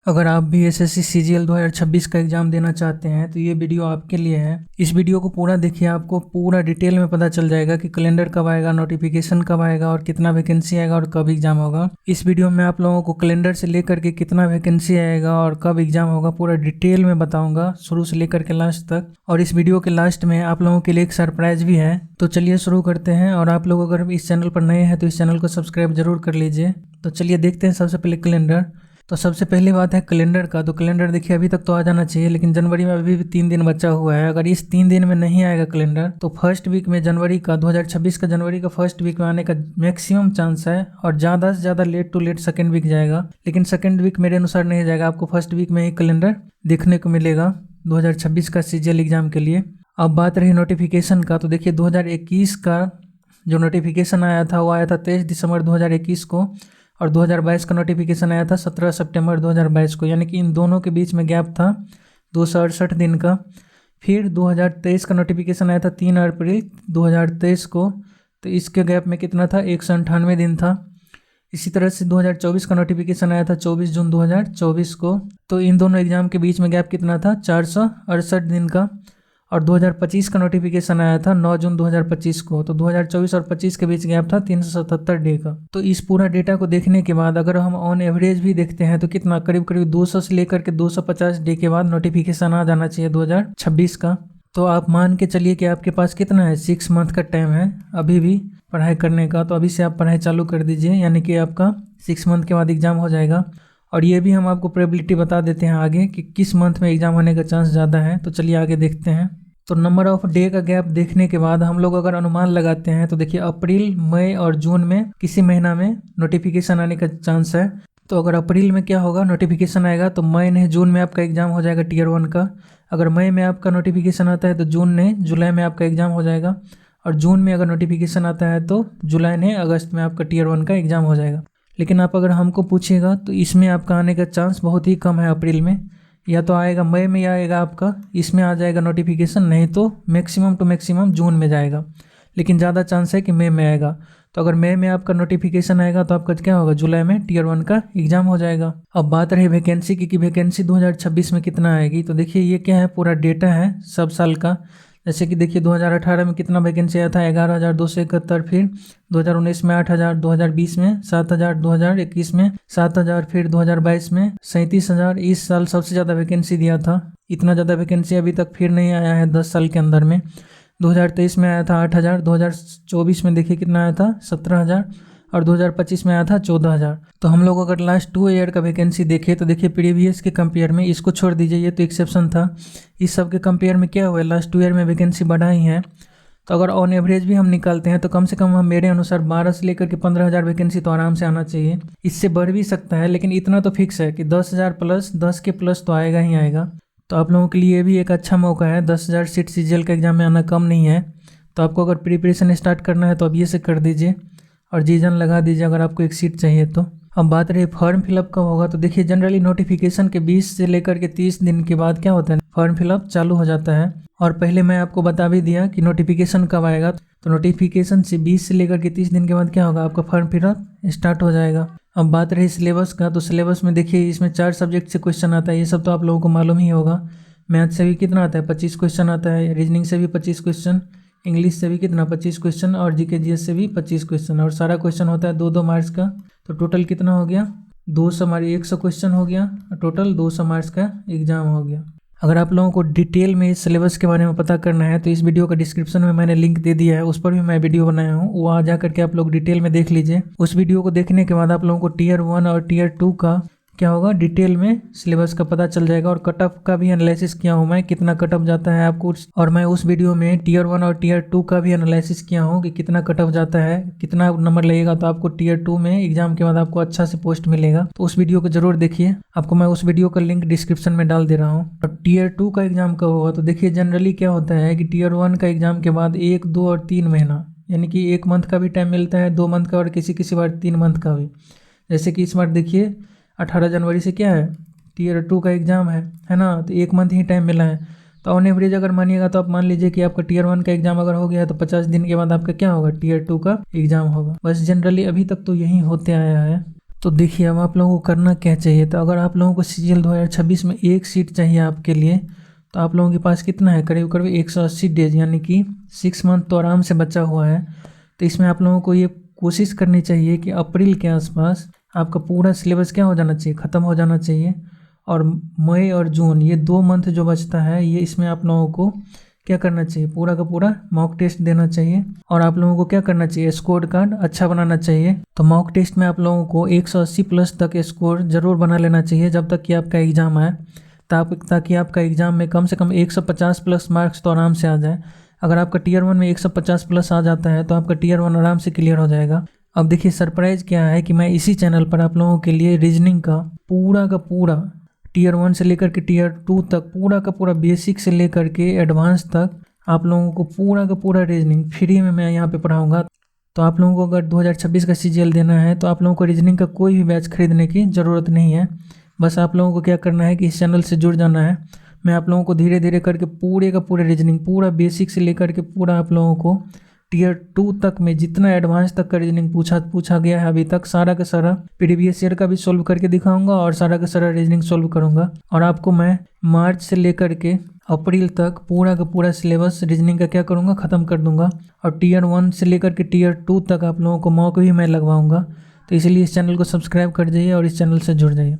अगर आप भी एसएससी सीजीएल 2026 का एग्ज़ाम देना चाहते हैं तो ये वीडियो आपके लिए है। इस वीडियो को पूरा देखिए, आपको पूरा डिटेल में पता चल जाएगा कि कैलेंडर कब आएगा, नोटिफिकेशन कब आएगा और कितना वैकेंसी आएगा और कब एग्ज़ाम होगा। इस वीडियो में आप लोगों को कैलेंडर से लेकर के कितना वैकेंसी आएगा और कब एग्ज़ाम होगा पूरा डिटेल में बताऊँगा, शुरू से लेकर के लास्ट तक। और इस वीडियो के लास्ट में आप लोगों के लिए एक सरप्राइज़ भी है। तो चलिए शुरू करते हैं। और आप लोग अगर इस चैनल पर नए हैं तो इस चैनल को सब्सक्राइब जरूर कर लीजिए। तो चलिए देखते हैं सबसे पहले कैलेंडर। तो सबसे पहली बात है कैलेंडर का। तो कैलेंडर देखिए अभी तक तो आ जाना चाहिए, लेकिन जनवरी में अभी भी 3 दिन बचा हुआ है। अगर इस 3 दिन में नहीं आएगा कैलेंडर तो फर्स्ट वीक में जनवरी का 2026 का जनवरी का फर्स्ट वीक में आने का मैक्सिमम चांस है। और ज़्यादा से ज़्यादा late to late second week जाएगा, लेकिन सेकेंड वीक मेरे अनुसार नहीं जाएगा। आपको फर्स्ट वीक में ही कैलेंडर देखने को मिलेगा 2026 का सीजीएल एग्जाम के लिए। अब बात रही नोटिफिकेशन का। तो देखिए 2021 का जो नोटिफिकेशन आया था वो आया था 23 दिसंबर 2021 को, और 2022 का नोटिफिकेशन आया था 17 सितंबर 2022 को। यानी कि इन दोनों के बीच में गैप था 268 दिन का। फिर 2023 का नोटिफिकेशन आया था 3 अप्रैल 2023 को, तो इसके गैप में कितना था, 198 दिन था। इसी तरह से 2024 का नोटिफिकेशन आया था 24 जून 2024 को, तो इन दोनों एग्जाम के बीच में गैप कितना था, 468 दिन का। और 2025 का नोटिफिकेशन आया था 9 जून 2025 को, तो 2024 और 25 के बीच गैप था 377 डे का। तो इस पूरा डेटा को देखने के बाद अगर हम ऑन एवरेज भी देखते हैं तो कितना, करीब करीब 200 से लेकर के 250 डे के बाद नोटिफिकेशन आ जाना चाहिए 2026 का। तो आप मान के चलिए कि आपके पास कितना है, 6 मंथ का टाइम है अभी भी पढ़ाई करने का। तो अभी से आप पढ़ाई चालू कर दीजिए, यानी कि आपका 6 मंथ के बाद एग्ज़ाम हो जाएगा। और ये भी हम आपको प्रोबेबिलिटी बता देते हैं आगे कि किस मंथ में एग्ज़ाम होने का चांस ज़्यादा है। तो चलिए आगे देखते हैं। तो नंबर ऑफ डे का गैप देखने के बाद हम लोग अगर अनुमान लगाते हैं तो देखिए अप्रैल, मई और जून में किसी महीना में नोटिफिकेशन आने का चांस है। तो अगर अप्रैल में क्या होगा, नोटिफिकेशन आएगा तो मई नहीं जून में आपका एग्ज़ाम हो जाएगा टीयर 1 का। अगर मई में आपका नोटिफिकेशन आता है तो जून नहीं जुलाई में आपका एग्ज़ाम हो जाएगा। और जून में अगर नोटिफिकेशन आता है तो जुलाई नहीं अगस्त में आपका टीयर 1 का एग्ज़ाम हो जाएगा। लेकिन आप अगर हमको पूछिएगा तो इसमें आपका आने का चांस बहुत ही कम है। अप्रैल में या तो आएगा, मई में आएगा आपका, इसमें आ जाएगा नोटिफिकेशन, नहीं तो मैक्सिमम टू मैक्सिमम जून में जाएगा। लेकिन ज़्यादा चांस है कि मई में आएगा। तो अगर मई में आपका नोटिफिकेशन आएगा तो आपका क्या होगा, जुलाई में टीयर 1 का एग्ज़ाम हो जाएगा। अब बात रही वैकेंसी की कि वैकेंसी 2026 में कितना आएगी। तो देखिए ये क्या है, पूरा डेटा है सब साल का। जैसे कि देखिए 2018 में कितना वैकेंसी आया था, 11,271। फिर 2019 में 8,000, 2020 में 7,000, 2021 में 7,000, फिर 2022 में 37,000। इस साल सबसे ज़्यादा वैकेंसी दिया था। इतना ज़्यादा वैकेंसी अभी तक फिर नहीं आया है 10 साल के अंदर में। 2023 में आया था 8,000, 2024 में देखिए कितना आया था, 17,000, और 2025 में आया था 14,000। तो हम लोग अगर लास्ट 2 ईयर का वैकेंसी देखें तो देखिए प्रीवियस के कंपेयर में, इसको छोड़ दीजिए ये तो एक्सेप्शन था, इस सब के कंपेयर में क्या हुआ है, लास्ट 2 ईयर में वैकेंसी बढ़ा ही है। तो अगर ऑन एवरेज भी हम निकालते हैं तो कम से कम हम मेरे अनुसार 12 से लेकर के 15,000 वैकेंसी तो आराम से आना चाहिए। इससे बढ़ भी सकता है, लेकिन इतना तो फिक्स है कि 10,000 प्लस, 10 के प्लस तो आएगा ही आएगा। तो आप लोगों के लिए भी एक अच्छा मौका है। 10,000 सीट सीजीएल का एग्जाम में आना कम नहीं है। तो आपको अगर प्रिपरेशन स्टार्ट करना है तो अब ये से कर दीजिए और जी जान लगा दीजिए अगर आपको एक सीट चाहिए तो। अब बात रही फॉर्म फिलअप कब होगा। तो देखिए जनरली नोटिफिकेशन के 20 से लेकर के 30 दिन के बाद क्या होता है, फॉर्म फिलअप चालू हो जाता है। और पहले मैं आपको बता भी दिया कि नोटिफिकेशन कब आएगा। तो नोटिफिकेशन से 20 से लेकर के 30 दिन के बाद क्या होगा, आपका फॉर्म फिलअप स्टार्ट हो जाएगा। अब बात रही सिलेबस का। तो सिलेबस में देखिए इसमें 4 सब्जेक्ट से क्वेश्चन आता है, ये सब तो आप लोगों को मालूम ही होगा। मैथ से भी कितना आता है, 25 क्वेश्चन आता है। रीजनिंग से भी 25 क्वेश्चन, इंग्लिश से भी कितना, 25 क्वेश्चन, और जीके जीएस से भी 25 क्वेश्चन। और सारा क्वेश्चन होता है 2-2 मार्क्स का। तो टोटल कितना हो गया, 200 हमारी 100 क्वेश्चन हो गया, टोटल 200 मार्क्स का एग्जाम हो गया। अगर आप लोगों को डिटेल में इस सिलेबस के बारे में पता करना है तो इस वीडियो का डिस्क्रिप्शन में मैंने लिंक दे दिया है, उस पर भी मैं वीडियो बनाया हूँ, वहाँ जा करके आप लोग डिटेल में देख लीजिए। उस वीडियो को देखने के बाद आप लोगों को टीयर 1 और टीयर 2 का क्या होगा, डिटेल में सिलेबस का पता चल जाएगा। और कट ऑफ का भी एनालिसिस किया हूँ मैं, कितना कट ऑफ जाता है आपको। और मैं उस वीडियो में टीयर 1 और टीयर 2 का भी एनालिसिस किया हूँ कि कितना कट ऑफ जाता है, कितना नंबर लगेगा तो आपको टीयर 2 में एग्जाम के बाद आपको अच्छा से पोस्ट मिलेगा। तो उस वीडियो को जरूर देखिए, आपको मैं उस वीडियो का लिंक डिस्क्रिप्शन में डाल दे रहा हूँ। और टीयर 2 का एग्जाम कब होगा। तो देखिए जनरली क्या होता है कि टीयर 1 का एग्जाम के बाद 1, 2 और 3 महीना, यानी कि 1 मंथ का भी टाइम मिलता है, 2 मंथ का, और किसी बार 3 मंथ का भी। जैसे कि इस बार देखिए 18 जनवरी से क्या है, टीयर 2 का एग्ज़ाम है ना। तो 1 मंथ ही टाइम मिला है। तो ऑन एवरेज अगर मानिएगा तो आप मान लीजिए कि आपका टीयर 1 का एग्ज़ाम अगर हो गया है तो 50 दिन के बाद आपका क्या होगा, टीयर 2 का एग्ज़ाम होगा। बस जनरली अभी तक तो यही होते आया है। तो देखिए अब आप लोगों को करना क्या चाहिए। तो अगर आप लोगों को CGL 2026 में एक सीट चाहिए आपके लिए, तो आप लोगों के पास कितना है, करीब करीब 180 डेज यानी कि 6 मंथ तो आराम से बचा हुआ है। तो इसमें आप लोगों को ये कोशिश करनी चाहिए कि अप्रैल के आसपास आपका पूरा सिलेबस क्या हो जाना चाहिए, ख़त्म हो जाना चाहिए। और मई और जून ये 2 मंथ जो बचता है, ये इसमें आप लोगों को क्या करना चाहिए, पूरा का पूरा मॉक टेस्ट देना चाहिए। और आप लोगों को क्या करना चाहिए, स्कोर कार्ड अच्छा बनाना चाहिए। तो मॉक टेस्ट में आप लोगों को 180 प्लस तक स्कोर ज़रूर बना लेना चाहिए जब तक कि आपका एग्ज़ाम आए, ताकि आपका एग्ज़ाम में कम से कम 150 प्लस मार्क्स तो आराम से आ जाए। अगर आपका टीयर 1 में 150 प्लस आ जाता है तो आपका टीयर 1 आराम से क्लियर हो जाएगा। अब देखिए सरप्राइज़ क्या है कि मैं इसी चैनल पर आप लोगों के लिए रीजनिंग का पूरा टीयर 1 से लेकर के टीयर 2 तक पूरा का पूरा बेसिक से लेकर के एडवांस तक आप लोगों को पूरा का पूरा रीजनिंग फ्री में मैं यहाँ पे पढ़ाऊँगा। तो आप लोगों को अगर 2026 का CGL देना है तो आप लोगों को रीजनिंग का कोई भी बैच खरीदने की ज़रूरत नहीं है। बस आप लोगों को क्या करना है कि इस चैनल से जुड़ जाना है। मैं आप लोगों को धीरे धीरे करके पूरे का पूरे रीजनिंग पूरा बेसिक से लेकर के पूरा आप लोगों को टीयर 2 तक में जितना एडवांस तक का रीजनिंग पूछा गया है अभी तक, सारा का सारा प्रीवियस ईयर का भी सोल्व करके दिखाऊंगा और सारा का सारा रीजनिंग सोल्व करूंगा। और आपको मैं मार्च से लेकर के अप्रैल तक पूरा का पूरा सिलेबस रीजनिंग का क्या करूंगा, ख़त्म कर दूंगा। और टीयर 1 से लेकर के टीयर 2 तक आप लोगों को मॉक भी मैं लगवाऊंगा। तो इसलिए इस चैनल को सब्सक्राइब कर जाइए और इस चैनल से जुड़ जाइए।